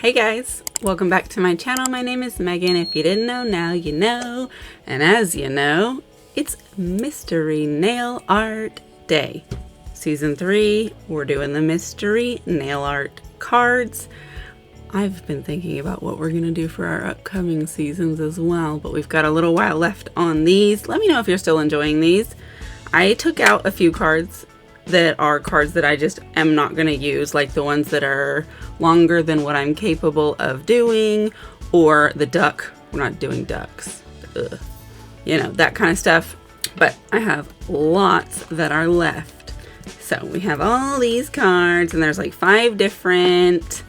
Hey guys, welcome back to my channel. My name is Megan. If you didn't know, now you know. And as you know, it's Mystery Nail Art Day. Season 3, we're doing the Mystery Nail Art cards. I've been thinking about what we're going to do for our upcoming seasons as well, but we've got a little while left on these. Let me know if you're still enjoying these. I took out a few cards that are cards that I just am not going to use, like the ones that are longer than what I'm capable of doing, or the duck. We're not doing ducks. Ugh. You know, that kind of stuff. But I have lots that are left. So we have all these cards, and there's like 5 different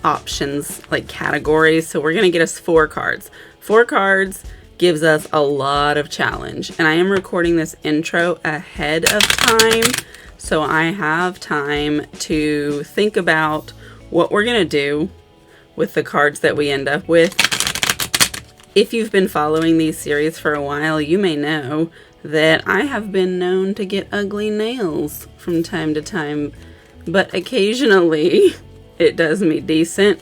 options, like categories. So we're going to get us 4 cards. 4 cards gives us a lot of challenge, and I am recording this intro ahead of time, so I have time to think about what we're gonna do with the cards that we end up with. If you've been following these series for a while, you may know that I have been known to get ugly nails from time to time, but occasionally it does me decent.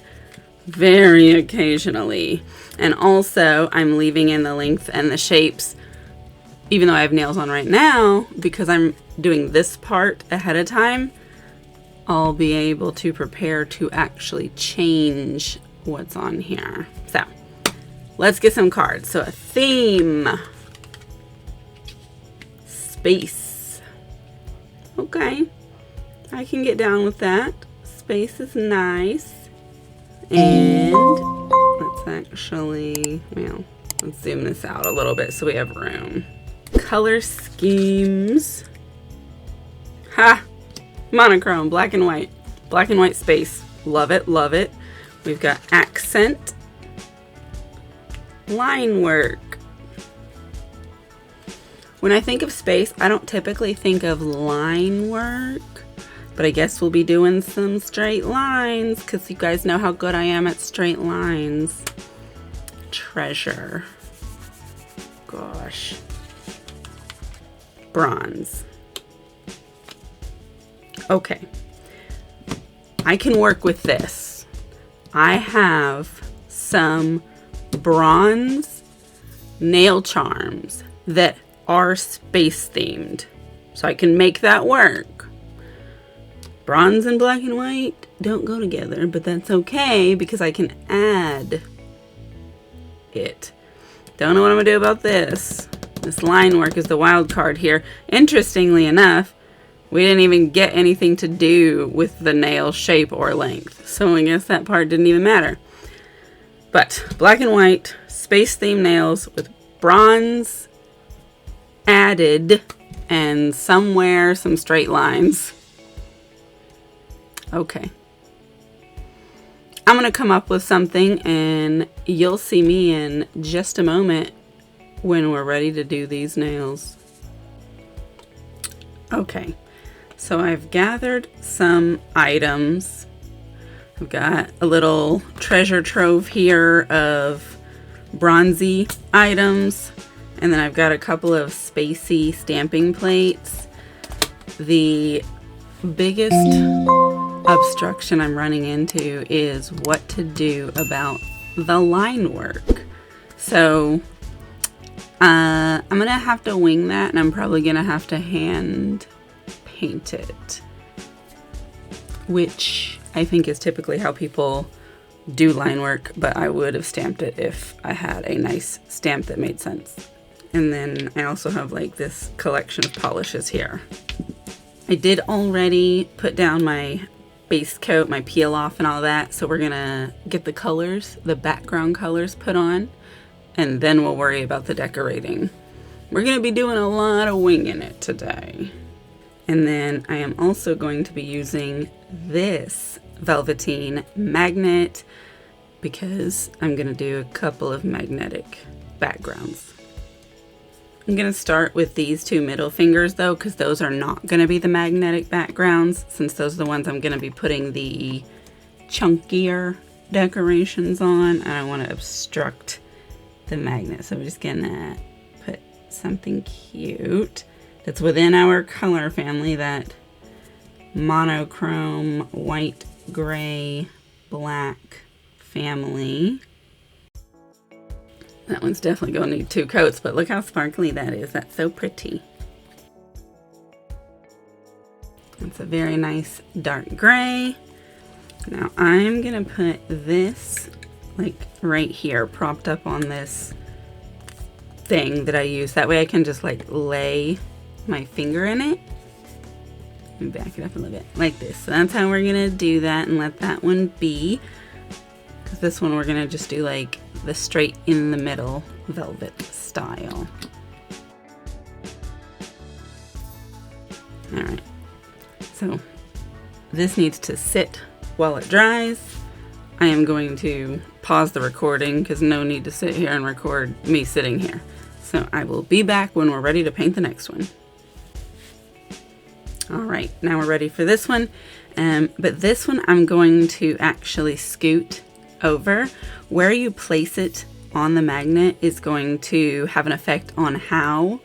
Very occasionally. And also I'm leaving in the length and the shapes, even though I have nails on right now, because I'm doing this part ahead of time. I'll be able to prepare to actually change what's on here. So let's get some cards. So a theme, space. Okay, I can get down with that. Space is nice. And let's actually, well, let's zoom this out a little bit so we have room. Color schemes. Ha! Monochrome, black and white. Black and white space. Love it, love it. We've got accent. Line work. When I think of space, I don't typically think of line work. But I guess we'll be doing some straight lines because you guys know how good I am at straight lines. Treasure. Gosh. Bronze. Okay. I can work with this. I have some bronze nail charms that are space themed. So I can make that work. Bronze and black and white don't go together, but that's okay because I can add it. Don't know what I'm gonna do about this. This line work is the wild card here. Interestingly enough, we didn't even get anything to do with the nail shape or length, so I guess that part didn't even matter. But black and white, space themed nails with bronze added and somewhere some straight lines. Okay. I'm going to come up with something and you'll see me in just a moment when we're ready to do these nails. Okay. So I've gathered some items. I've got a little treasure trove here of bronzy items. And then I've got a couple of spacey stamping plates. The biggest obstruction I'm running into is what to do about the line work. So I'm gonna have to wing that, and I'm probably gonna have to hand paint it, which I think is typically how people do line work, but I would have stamped it if I had a nice stamp that made sense. And then I also have like this collection of polishes here. I did already put down my base coat, my peel off and all that, so we're gonna get the colors, the background colors put on, and then we'll worry about the decorating. We're gonna be doing a lot of winging it today. And then I am also going to be using this velveteen magnet because I'm gonna do a couple of magnetic backgrounds. I'm going to start with these 2 middle fingers though, because those are not going to be the magnetic backgrounds, since those are the ones I'm going to be putting the chunkier decorations on. And I want to obstruct the magnet. So I'm just going to put something cute that's within our color family, that monochrome white gray black family. That one's definitely going to need 2 coats, but look how sparkly that is. That's so pretty. It's a very nice dark gray. Now I'm going to put this like right here, propped up on this thing that I use. That way I can just like lay my finger in it. Let me back it up a little bit like this. So that's how we're going to do that and let that one be. Because this one we're going to just do like the straight in the middle velvet style. All right. So this needs to sit while it dries. I am going to pause the recording because no need to sit here and record me sitting here. So I will be back when we're ready to paint the next one. All right, now we're ready for this one. But this one I'm going to actually scoot over. Where you place it on the magnet is going to have an effect on how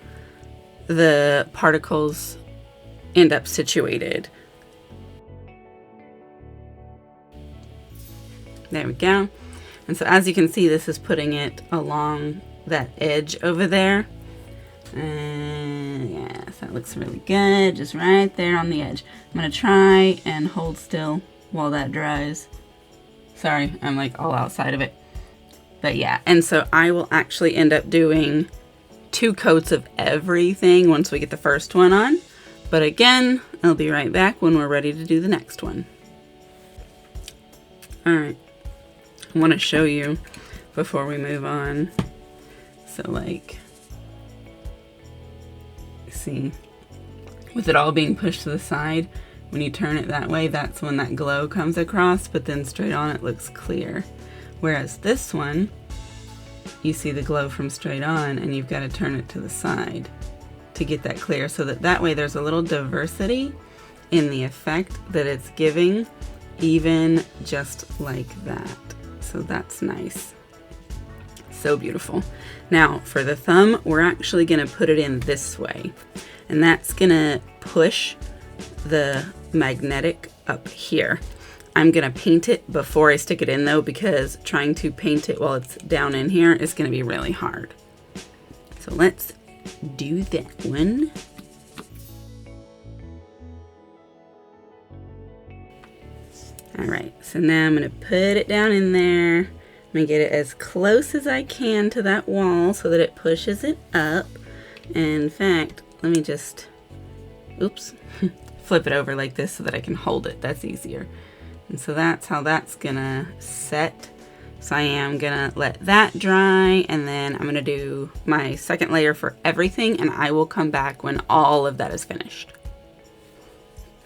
the particles end up situated. There we go. And so as you can see, this is putting it along that edge over there. And yes, that looks really good. Just right there on the edge. I'm going to try and hold still while that dries. Sorry, I'm like all outside of it. But yeah, and so I will actually end up doing 2 coats of everything once we get the first one on. But again, I'll be right back when we're ready to do the next one. All right. I want to show you before we move on. So like, see, with it all being pushed to the side, when you turn it that way, that's when that glow comes across, but then straight on it looks clear. Whereas this one, you see the glow from straight on and you've got to turn it to the side to get that clear, so that way there's a little diversity in the effect that it's giving, even just like that. So that's nice. So beautiful. Now for the thumb, we're actually going to put it in this way, and that's going to push the magnetic up here. I'm going to paint it before I stick it in though, because trying to paint it while it's down in here is going to be really hard. So let's do that one. All right, so now I'm going to put it down in there. I'm going to get it as close as I can to that wall so that it pushes it up. And in fact, let me just, oops, flip it over like this so that I can hold it. That's easier. And so that's how that's going to set. So I am going to let that dry, and then I'm going to do my second layer for everything, and I will come back when all of that is finished.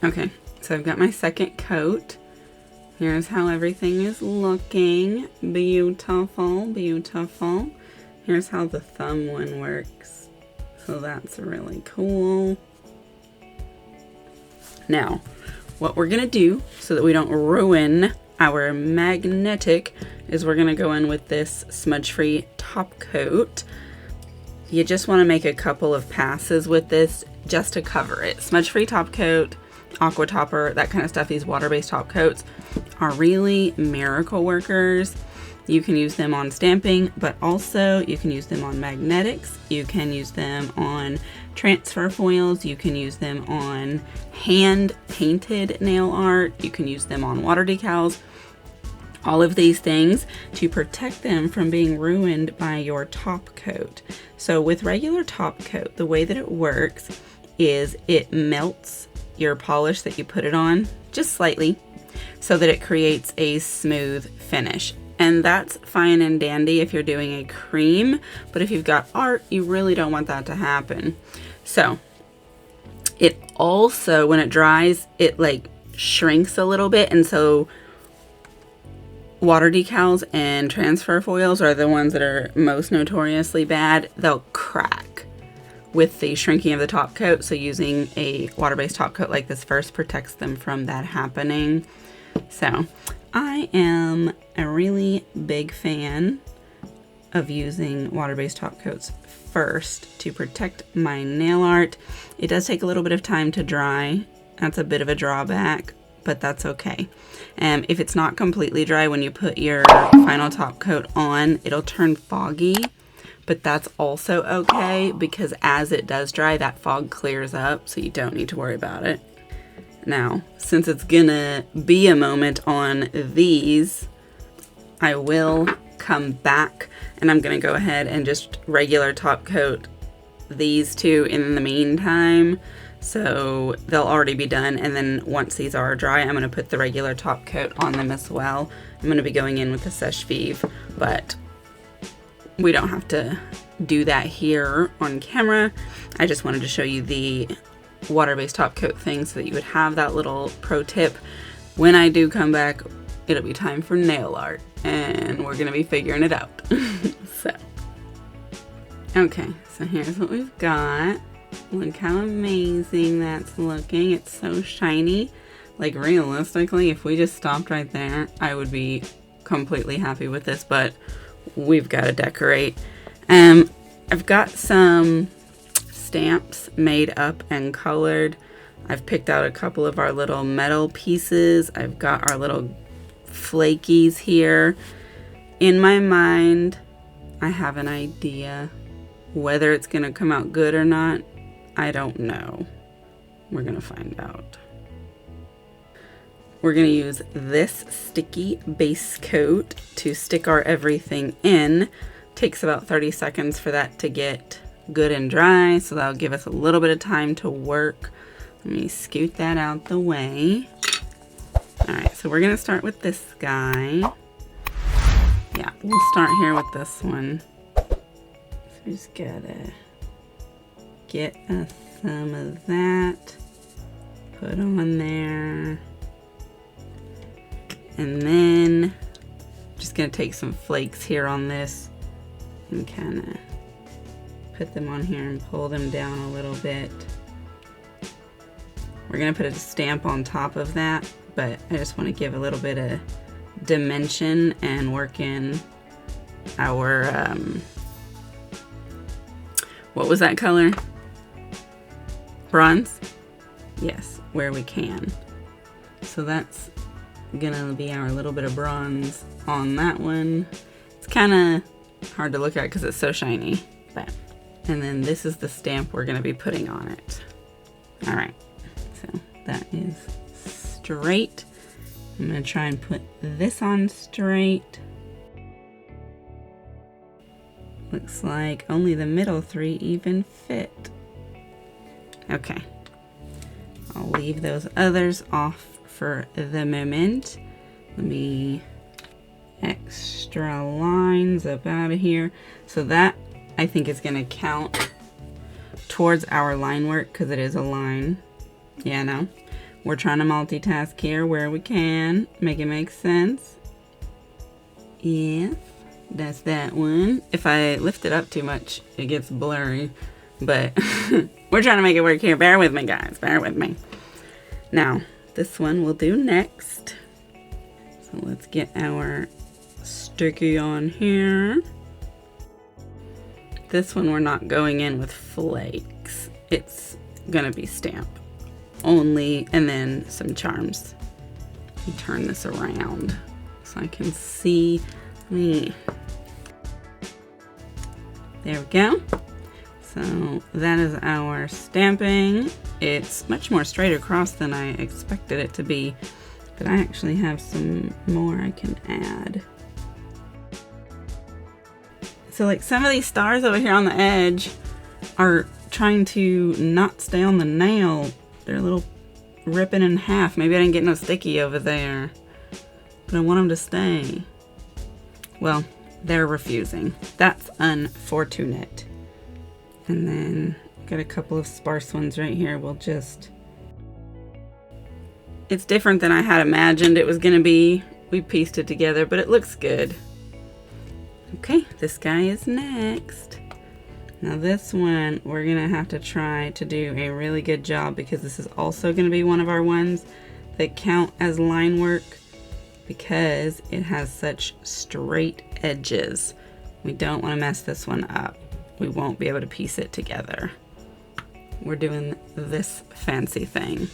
Okay, so I've got my second coat. Here's how everything is looking. Beautiful, beautiful. Here's how the thumb one works. So that's really cool. Now, what we're gonna do so that we don't ruin our magnetic is we're gonna go in with this smudge-free top coat. You just wanna make a couple of passes with this just to cover it. Smudge-free top coat, aqua topper, that kind of stuff. These water-based top coats are really miracle workers. You can use them on stamping, but also you can use them on magnetics. You can use them on transfer foils. You can use them on hand painted nail art. You can use them on water decals. All of these things to protect them from being ruined by your top coat. So with regular top coat, the way that it works is it melts your polish that you put it on just slightly so that it creates a smooth finish. And that's fine and dandy if you're doing a cream, but if you've got art, you really don't want that to happen. So it also, when it dries, it like shrinks a little bit, and so water decals and transfer foils are the ones that are most notoriously bad. They'll crack with the shrinking of the top coat, so using a water-based top coat like this first protects them from that happening. So I am a really big fan of using water-based top coats first to protect my nail art. It does take a little bit of time to dry. That's a bit of a drawback, but that's okay. If it's not completely dry when you put your final top coat on, it'll turn foggy, but that's also okay because as it does dry, that fog clears up, so you don't need to worry about it. Now, since it's gonna be a moment on these, I will come back and I'm gonna go ahead and just regular top coat these two in the meantime, so they'll already be done. And then once these are dry, I'm gonna put the regular top coat on them as well. I'm gonna be going in with the Sèche Vive, but we don't have to do that here on camera. I just wanted to show you the water-based top coat thing so that you would have that little pro tip. When I do come back, it'll be time for nail art and we're gonna be figuring it out. So, okay, so here's what we've got. Look how amazing that's looking. It's so shiny. Like realistically, if we just stopped right there, I would be completely happy with this, but we've got to decorate. I've got some stamps made up and colored. I've picked out a couple of our little metal pieces. I've got our little flakies here. In my mind, I have an idea. Whether it's gonna come out good or not, I don't know. We're gonna find out. We're gonna use this sticky base coat to stick our everything in. Takes about 30 seconds for that to get good and dry, so that'll give us a little bit of time to work. Let me scoot that out the way. All right, so we're gonna start with this guy. Yeah, we'll start here with this one. So we just gotta get us some of that, put on there. And then just gonna take some flakes here on this and kind of put them on here and pull them down a little bit. We're gonna put a stamp on top of that, but I just want to give a little bit of dimension and work in our, what was that color? Bronze? Yes, where we can. So that's gonna be our little bit of bronze on that one. It's kind of hard to look at because it's so shiny, but and then this is the stamp we're gonna be putting on it. All right, so that is straight. I'm gonna try and put this on straight. Looks like only the middle three even fit. Okay, I'll leave those others off for the moment. Let me extra lines up out of here. So that I think is gonna count towards our line work because it is a line. Yeah, no, we're trying to multitask here where we can, make it make sense. Yes, that's that one. If I lift it up too much, it gets blurry, but we're trying to make it work here. Bear with me, guys, bear with me. Now, this one we'll do next. So let's get our sticky on here. This one we're not going in with flakes. It's gonna be stamp only, and then some charms. Let me turn this around so I can see me. There we go. So that is our stamping. It's much more straight across than I expected it to be, but I actually have some more I can add. So like some of these stars over here on the edge are trying to not stay on the nail. They're a little ripping in half. Maybe I didn't get no sticky over there, but I want them to stay. Well, they're refusing. That's unfortunate. And then got a couple of sparse ones right here. We'll just, it's different than I had imagined it was gonna be. We pieced it together, but it looks good. Okay, this guy is next. Now this one, we're gonna have to try to do a really good job because this is also gonna be one of our ones that count as line work because it has such straight edges. We don't wanna mess this one up. We won't be able to piece it together. We're doing this fancy thing.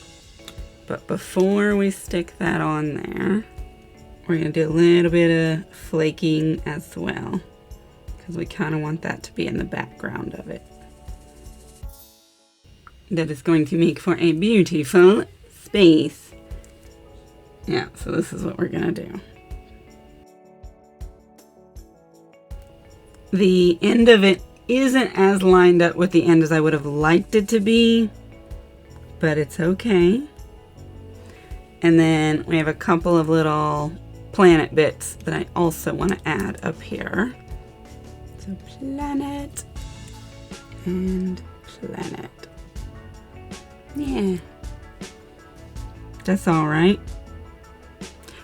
But before we stick that on there, we're going to do a little bit of flaking as well, because we kind of want that to be in the background of it. That is going to make for a beautiful space. Yeah, so this is what we're going to do. The end of it isn't as lined up with the end as I would have liked it to be, but it's okay. And then we have a couple of little planet bits that I also want to add up here. So planet and planet. Yeah, that's all right.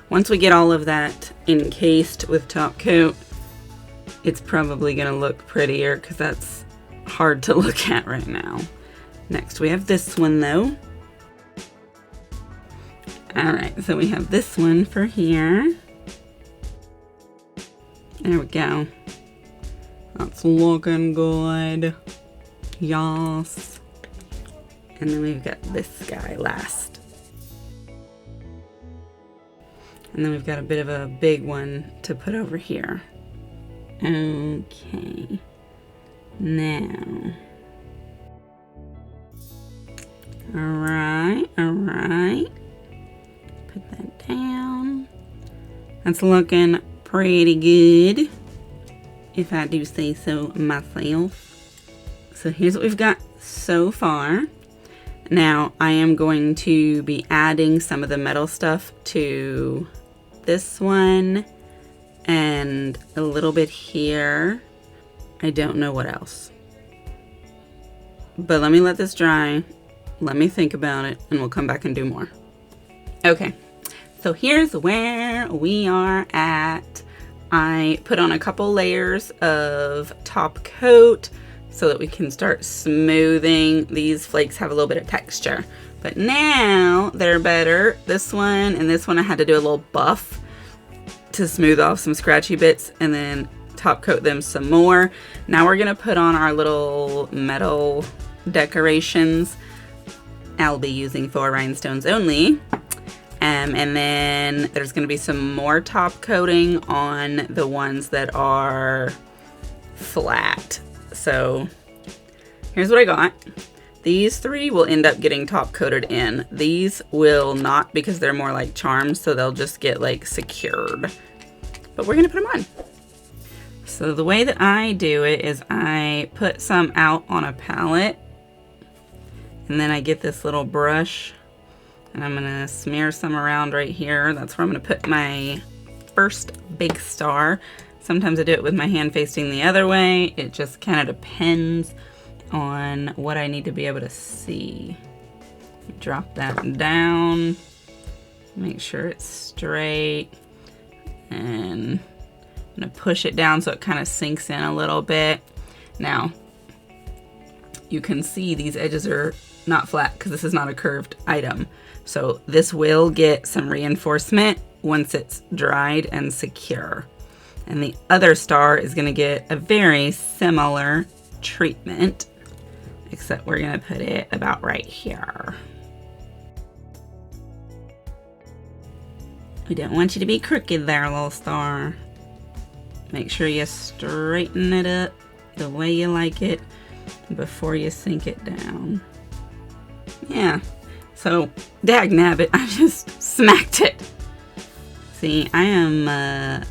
Once we get all of that encased with top coat, it's probably gonna look prettier because that's hard to look at right now. Next we have this one though. All right, so we have this one for here. There we go. That's looking good. Yas. And then we've got this guy last. And then we've got a bit of a big one to put over here. Okay. Now. Alright, alright. Put that down. That's looking pretty good, if I do say so myself. So here's what we've got so far. Now I am going to be adding some of the metal stuff to this one and a little bit here. I don't know what else. But let me let this dry. Let me think about it and we'll come back and do more. Okay, so here's where we are at. I put on a couple layers of top coat so that we can start smoothing. These flakes have a little bit of texture, but now they're better. This one and this one I had to do a little buff to smooth off some scratchy bits and then top coat them some more. Now we're gonna put on our little metal decorations. I'll be using 4 rhinestones only. And then there's gonna be some more top coating on the ones that are flat. So here's what I got. These 3 will end up getting top coated in. These will not because they're more like charms, so they'll just get like secured. But we're gonna put them on. So the way that I do it is I put some out on a palette and then I get this little brush and I'm gonna smear some around right here. That's where I'm gonna put my first big star. Sometimes I do it with my hand facing the other way. It just kind of depends on what I need to be able to see. Drop that down, make sure it's straight, and I'm gonna push it down so it kind of sinks in a little bit. Now, you can see these edges are not flat because this is not a curved item. So this will get some reinforcement once it's dried and secure. And the other star is gonna get a very similar treatment, except we're gonna put it about right here. We don't want you to be crooked there, little star. Make sure you straighten it up the way you like it before you sink it down. Yeah, so dagnabbit, I just smacked it. See, I am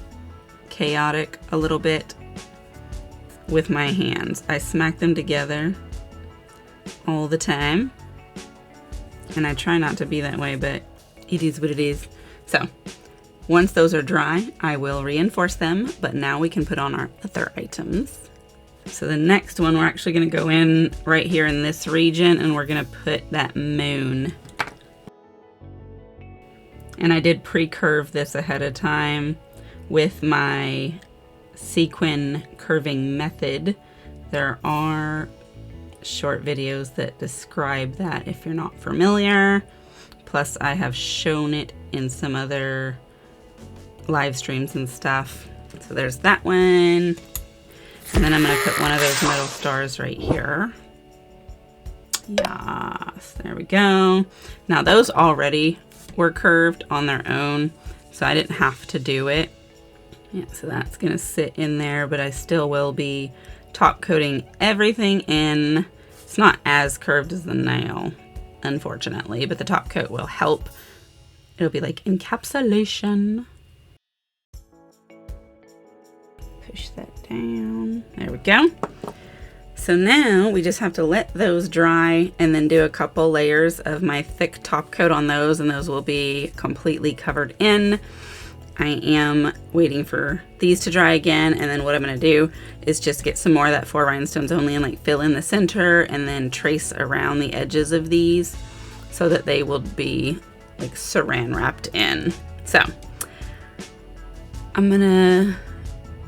chaotic a little bit with my hands. I smack them together all the time. And I try not to be that way, but it is what it is. So once those are dry, I will reinforce them, but now we can put on our other items. So the next one, we're actually gonna go in right here in this region and we're gonna put that moon. And I did pre-curve this ahead of time with my sequin curving method. There are short videos that describe that if you're not familiar. Plus I have shown it in some other live streams and stuff. So there's that one. And then I'm gonna put one of those metal stars right here. Yes. across. There we go. Now those already were curved on their own, so I didn't have to do it. Yeah, so that's gonna sit in there, but I still will be top coating everything in. It's not as curved as the nail, unfortunately, but the top coat will help. It'll be like encapsulation. Push that down. There we go. So now we just have to let those dry and then do a couple layers of my thick top coat on those, and those will be completely covered in. I am waiting for these to dry again, and then what I'm going to do is just get some more of that 4 rhinestones only and like fill in the center and then trace around the edges of these so that they will be like saran wrapped in. So I'm going to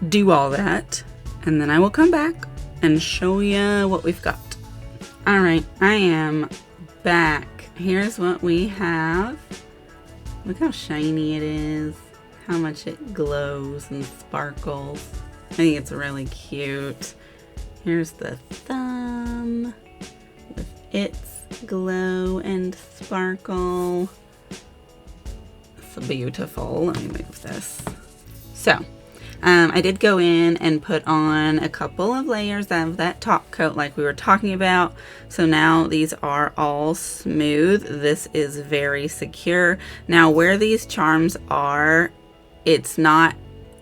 do all that, and then I will come back and show you what we've got. All right, I am back. Here's what we have. Look how shiny it is, how much it glows and sparkles. I think it's really cute. Here's the thumb with its glow and sparkle. It's beautiful. Let me move this. So I did go in and put on a couple of layers of that top coat like we were talking about. So now these are all smooth. This is very secure. Now where these charms are, it's not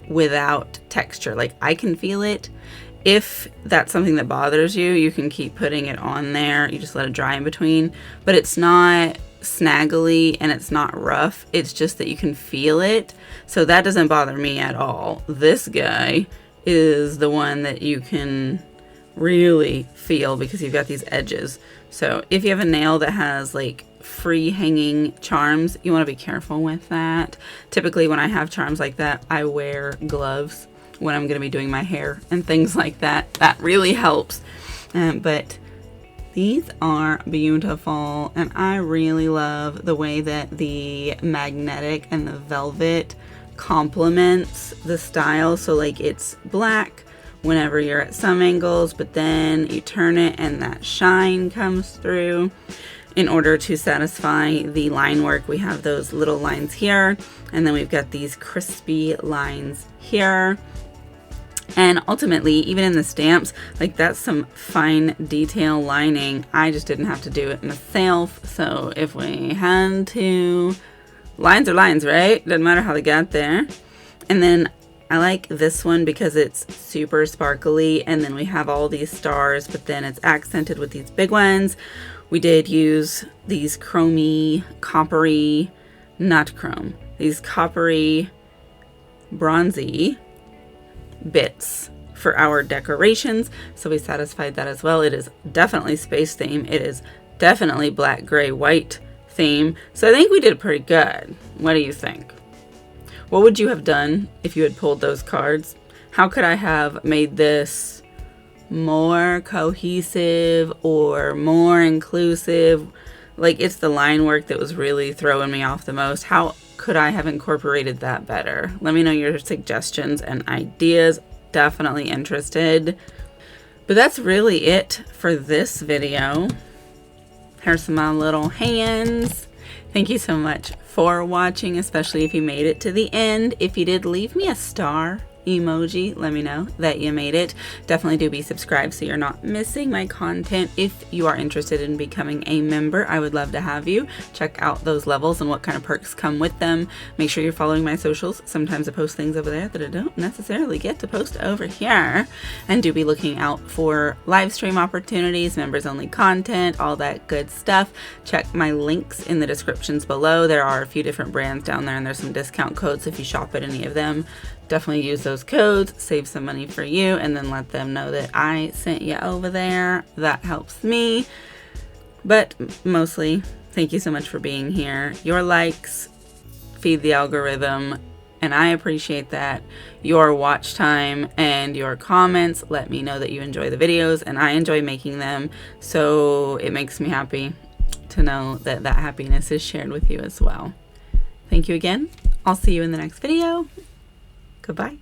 without texture. Like I can feel it. If that's something that bothers you, you can keep putting it on there. You just let it dry in between, but it's not snaggly and it's not rough. It's just that you can feel it. So that doesn't bother me at all. This guy is the one that you can really feel because you've got these edges. So if you have a nail that has like free hanging charms, you want to be careful with that. Typically when I have charms like that, I wear gloves when I'm going to be doing my hair and things like that. That really helps. But these are beautiful, and I really love the way that the magnetic and the velvet complements the style. So like it's black whenever you're at some angles, but then you turn it and that shine comes through. In order to satisfy the line work, we have those little lines here, and then we've got these crispy lines here. And ultimately, even in the stamps, like that's some fine detail lining. I just didn't have to do it myself. So if we had to, lines are lines, right? Doesn't matter how they got there. And then I like this one because it's super sparkly, and then we have all these stars, but then it's accented with these big ones. We did use these chromey, coppery, not chrome, these coppery, bronzy bits for our decorations, so we satisfied that as well. It is definitely space theme. It is definitely black, gray, white theme. So I think we did pretty good. What do you think? What would you have done if you had pulled those cards? How could I have made this more cohesive or more inclusive? Like it's the line work that was really throwing me off the most. How could I have incorporated that better? Let me know your suggestions and ideas. Definitely interested. But that's really it for this video. Here's my little hands. Thank you so much for watching, especially if you made it to the end. If you did, leave me a star emoji. Let me know that you made it. Definitely do be subscribed so you're not missing my content. If you are interested in becoming a member, I would love to have you. Check out those levels and what kind of perks come with them. Make sure you're following my socials. Sometimes I post things over there that I don't necessarily get to post over here. And do be looking out for live stream opportunities, members only content, all that good stuff. Check my links in the descriptions below. There are a few different brands down there, and there's some discount codes if you shop at any of them. Definitely use those codes, save some money for you, and then let them know that I sent you over there. That helps me. But mostly, thank you so much for being here. Your likes feed the algorithm, and I appreciate that. Your watch time and your comments let me know that you enjoy the videos, and I enjoy making them. So it makes me happy to know that that happiness is shared with you as well. Thank you again. I'll see you in the next video. Goodbye.